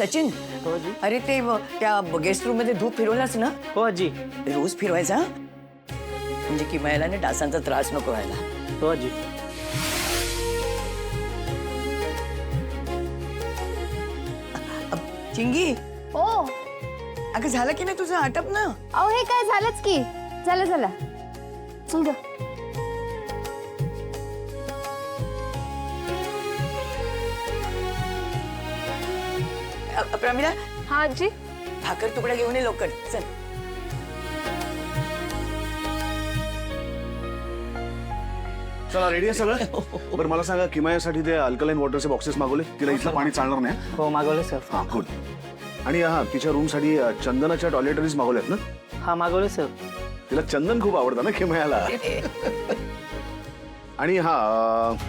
सचिन, हो आजी. अरे ते त्या गेस्ट रूम मध्ये धूप फिरवलास ना? हो आजी. रोज फिरवायचा म्हणजे किमयाला ना डासांचा त्रास नको व्हायला. हो आजी. चिंगी, ओ अगं झालं की नाही तुझं आटप ना? अहो हे काय झालंच की. झालं झालं. चल ग. प्रमिला, हा आजी. भाकर तुकडा घेऊन ये लवकर चल. चला रेडी आहे सगळं. बरं मला सांगा, किमयासाठी ते अल्कलाईन वॉटरचे बॉक्सेस मागवले? तिला इथलं पाणी चालणार नाही. हो मागवले सर. हा गुड. आणि हा तिच्या रूमसाठी चंदनाच्या टॉयलेटरीज मागवल्यात ना? हा मागवले सर. तिला चंदन खूप आवडतं ना किमयाला. आणि हा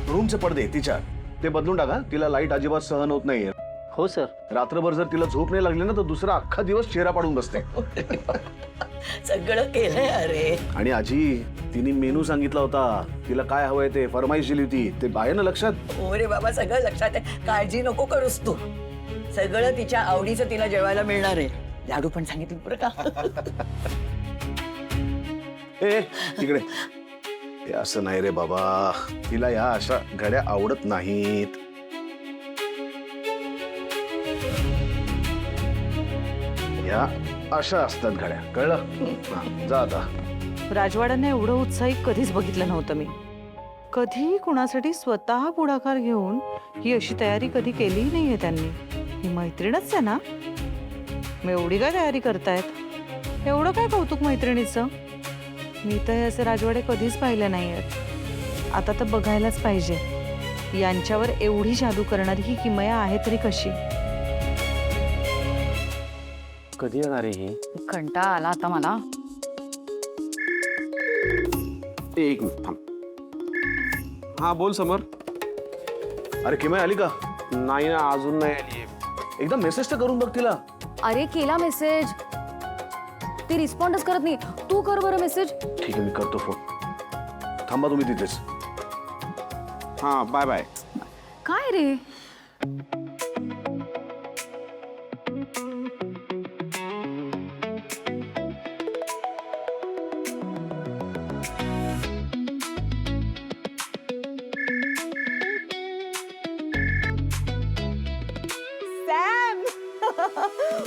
रूमचे पडदे तिच्या ते बदलून टाका. तिला लाईट अजिबात सहन होत नाहीये. हो सर. रात्रभर जर तिला झोप नाही लागली ना तर दुसरा अख्खा दिवस चेहरा पाडून बसते. सगळं केलंय अरे. आणि आजी तिने मेनू सांगितला होता. तिला काय हवंय ते फरमाईश दिली होती. ते आहे ना लक्षात? हो रे बाबा, सगळं लक्षात आहे. काळजी नको करूस तू. सगळं तिच्या आवडीचं तिला जेवायला मिळणार आहे. लाडू पण सांगितलं बरं का. ए तिकडे. हे असं नाही रे बाबा. तिला या अशा घड्या आवडत नाहीत. या अशा असतात घड्या, कळलं? हा, जा आता. राजवाड्यांना एवढं उत्साही कधीच बघितलं नव्हतं मी. कधी कुणासाठी स्वतः पुढाकार घेऊन ही अशी तयारी कधी केलीही नाहीये त्यांनी. ही मैत्रीणच आहे ना? मग एवढी काय तयारी करतायत? एवढं काय कौतुक मैत्रिणीचं? मी तर हे असे राजवाडे कधीच पाहिले नाहीयेत. आता तर बघायलाच पाहिजे यांच्यावर एवढी जादू करणारी ही किमया आहे तरी कशी. कधी येणार आहे ही? कंटाळा आला आता मला. एक मिनिट थांब. हा बोल समर. अरे किमया आली का? नाही ना, अजून नाही आली. एकदा मेसेज तर करून बघ तिला. अरे केला मेसेज. ती रिस्पॉन्डच करत नाही. तू कर बरं मेसेज. ठीक आहे मी करतो फोन. थांबा तुम्ही तिथेच. हा बाय बाय. काय रे?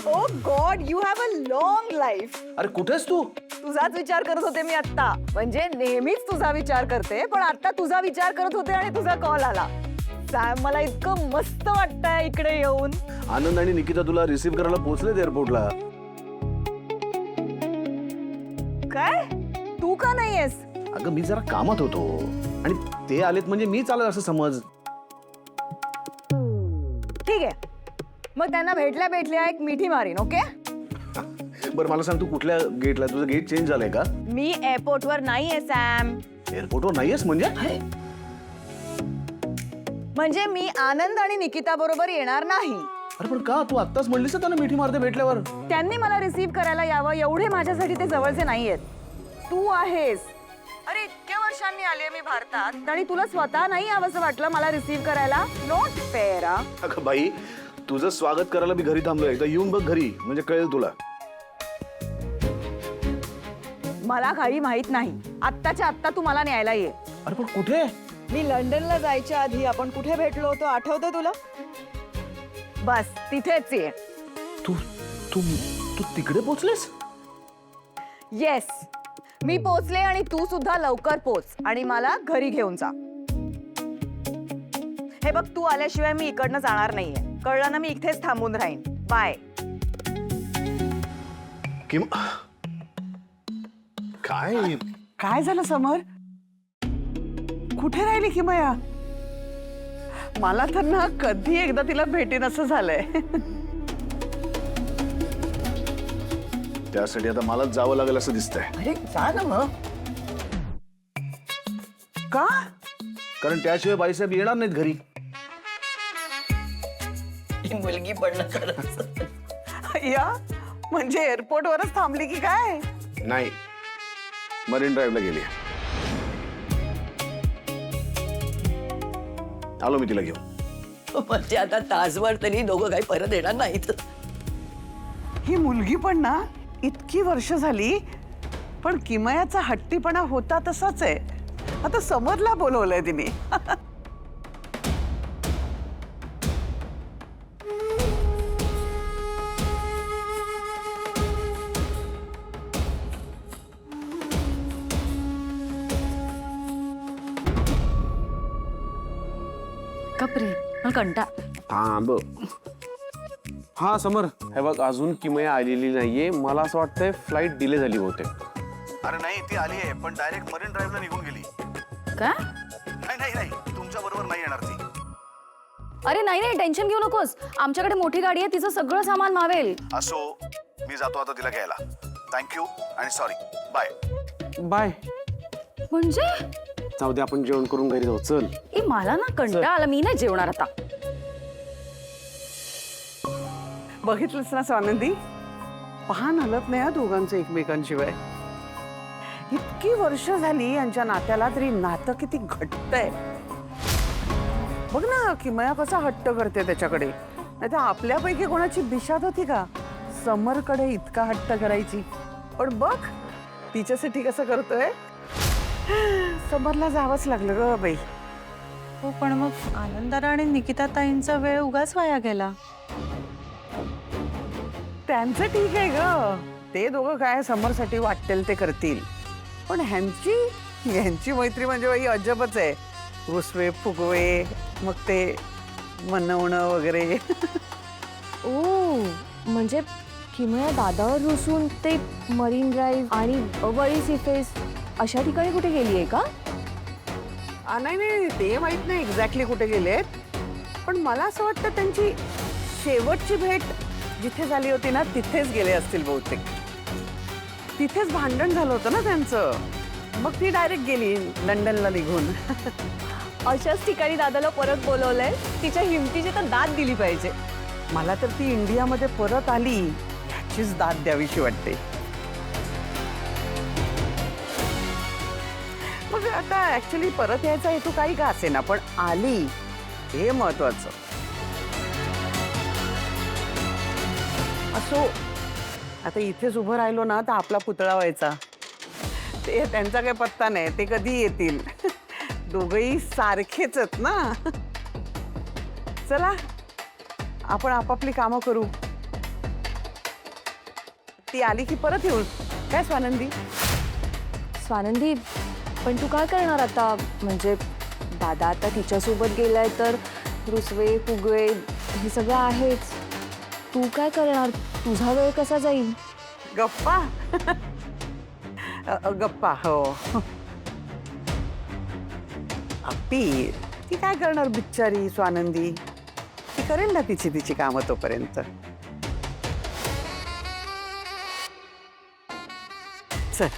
Oh God, you have a long life. अरे कुठेस तू? तुझाच विचार करत होते मी आता. म्हणजे नेहमीच तुझा विचार करते, पण आता तुझा विचार करत होते आणि तुझा कॉल आला. सॅम, मला इतकं मस्त वाटतंय इकडे येऊन. आनंद आणि निकिता तुला रिसीव्ह करायला पोहोचलेत एअरपोर्टला. काय? तू का नाहीयेस? अगं मी जरा कामात होतो आणि ते आलेत म्हणजे मी चालत असं समज. ठीक आहे, मग त्यांना भेटल्या एक मिठी मारीन. ओके. बरं मला सांग, तू कुठल्या गेटला? तुझं गेट चेंज झालंय का? मी एअरपोर्टवर नाहीये सॅम. एअरपोर्टवर नाहीयेस म्हणजे? म्हणजे मी आनंद आणि निकिता बरोबर येणार नाही. अरे पण का? तू आत्ताच म्हणलीस त्यांना मिठी मारते भेटल्यावर. त्यांनी मला रिसीव्ह करायला यावं एवढे माझ्यासाठी ते जवळचे नाहीयेत. तू आहेस. अरे इतक्या वर्षांनी आले मी भारतात आणि तुला स्वतः नाही यावंसं वाटलं मला रिसीव्ह करायला? Not fair. अगं बाई, तुझं स्वागत करायला मी घरी थांबलोय. एकदा येऊन बघ घरी, म्हणजे कळेल तुला. मला काही माहित नाही. आत्ताच्या आत्ता तू मला न्यायला ये. अरे पण कुठे? मी लंडनला जायच्या आधी आपण कुठे भेटलो होतो आठवतं तुला? बस तिथेच ये. तू तू तू तिकडे पोहोचलेस? येस, मी पोचले आणि तू सुद्धा लवकर पोच आणि मला घरी घेऊन जा. हे बघ, तू आल्याशिवाय मी इकडनं जाणार नाहीये. कळलं ना? मी इथेच थांबून राहीन. बाय. काय काय झालं समर? कुठे राहिली किमया? मला तर ना कधी एकदा तिला भेटेन असं झालंय. त्यासाठी आता मलाच जावं लागेल असं दिसतंय. अरे जा ना मग. का? कारण त्याशिवाय बाईसाहेब येणार नाहीत घरी. ही मुलगी पण ना खरंच. या म्हणजे एअरपोर्टवरच थांबली की काय? नाही, मरीन ड्राईव्हला गेली. आलो मी तिला घेऊन. म्हणजे आता तासभर तरी दोघं काही परत येणार नाहीत. ही मुलगी पण ना इतकी वर्ष झाली पण किमयाचा हट्टीपणा होता तसाच आहे. आता समरला बोलवलंय तिने. कपरे मला कंटा. थांब. हा समर, हे बघ अजून किमया आलेली नाहीये. मला असं वाटतंय फ्लाईट डिले झाली बहुतेक. अरे नाही, ती आली आहे पण डायरेक्ट मरीन ड्राईव्हला निघून गेली. काय? नाही नाही नाही, तुमच्या बरोबर नाही येणार ती. अरे नाही नाही, टेन्शन घेऊ नकोस. आमच्याकडे मोठी गाडी आहे, तिचं सगळं सामान मावेल. असो, मी जातो आता तिला घ्यायला. थँक्यू आणि सॉरी. बाय. बाय. म्हणजे जाऊ दे, आपण जेवण करून घरी जाऊ. चल. मला ना कंटाळा आला, मी नाही जेवणार आता. बघितलंच ना स्वानंदी, पान हलत नाही हा दोघांचं एकमेकांशिवाय. इतकी वर्ष झाली यांच्या नात्याला, तरी नातं किती घट्ट आहे. बघ ना किमया कसा हट्ट करते त्याच्याकडे. नाही तर आपल्यापैकी कोणाची दिशात होती का समरकडे इतका हट्ट करायची. पण बघ तिच्यासाठी कसं करतोय. समरला जावंच लागलं ग बाई. हो पण मग आनंदारा आणि निकिता ताईंचा वेळ उगाच वाया गेला. त्यांचं ठीक आहे ग, ते दोघं काय समरसाठी वाटेल ते करतील. पण ह्यांची मैत्री म्हणजे बाई अजबच आहे. रुसवे फुगवे, मग ते मनवणं वगैरे. ओ म्हणजे किमया दादावर रुसून ते मरीन ड्राईव्ह आणि वळी सीफेस अशा ठिकाणी कुठे गेली आहे का? नाही नाही, ते माहित नाही एक्झॅक्टली कुठे गेलेत. पण मला असं वाटतं त्यांची शेवटची भेट जिथे झाली होती ना तिथेच गेले असतील बहुतेक. तिथेच भांडण झालं होतं ना त्यांचं. मग ती डायरेक्ट गेली लंडनला निघून. अशाच ठिकाणी दादाला परत बोलवलंय. तिच्या हिमतीची तर दाद दिली पाहिजे. मला तर ती इंडियामध्ये परत आली ह्याचीच दाद द्यावीशी वाटते. मग आता ऍक्च्युली परत यायचा हेतू काही का असेना, पण आली हे महत्वाचं. असो, आता इथेच उभं राहिलो ना तर आपला पुतळा व्हायचा. ते त्यांचा काही पत्ता नाही, ते कधी येतील. दोघंही सारखेच आहेत ना. चला आपण आपापली कामं करू. ती आली की परत येऊ काय स्वानंदी. स्वानंदी पण तू काय करणार आता? म्हणजे दादा आता तिच्यासोबत गेलाय तर रुसवे फुगवे हे सगळं आहेच. तू काय करणार? तुझा वेळ कसा जाईल? गप्पा. गप्पा हो. अप्पी ती काय करणार बिचारी स्वानंदी. ती करेल ना तिची कामं तोपर्यंत. चल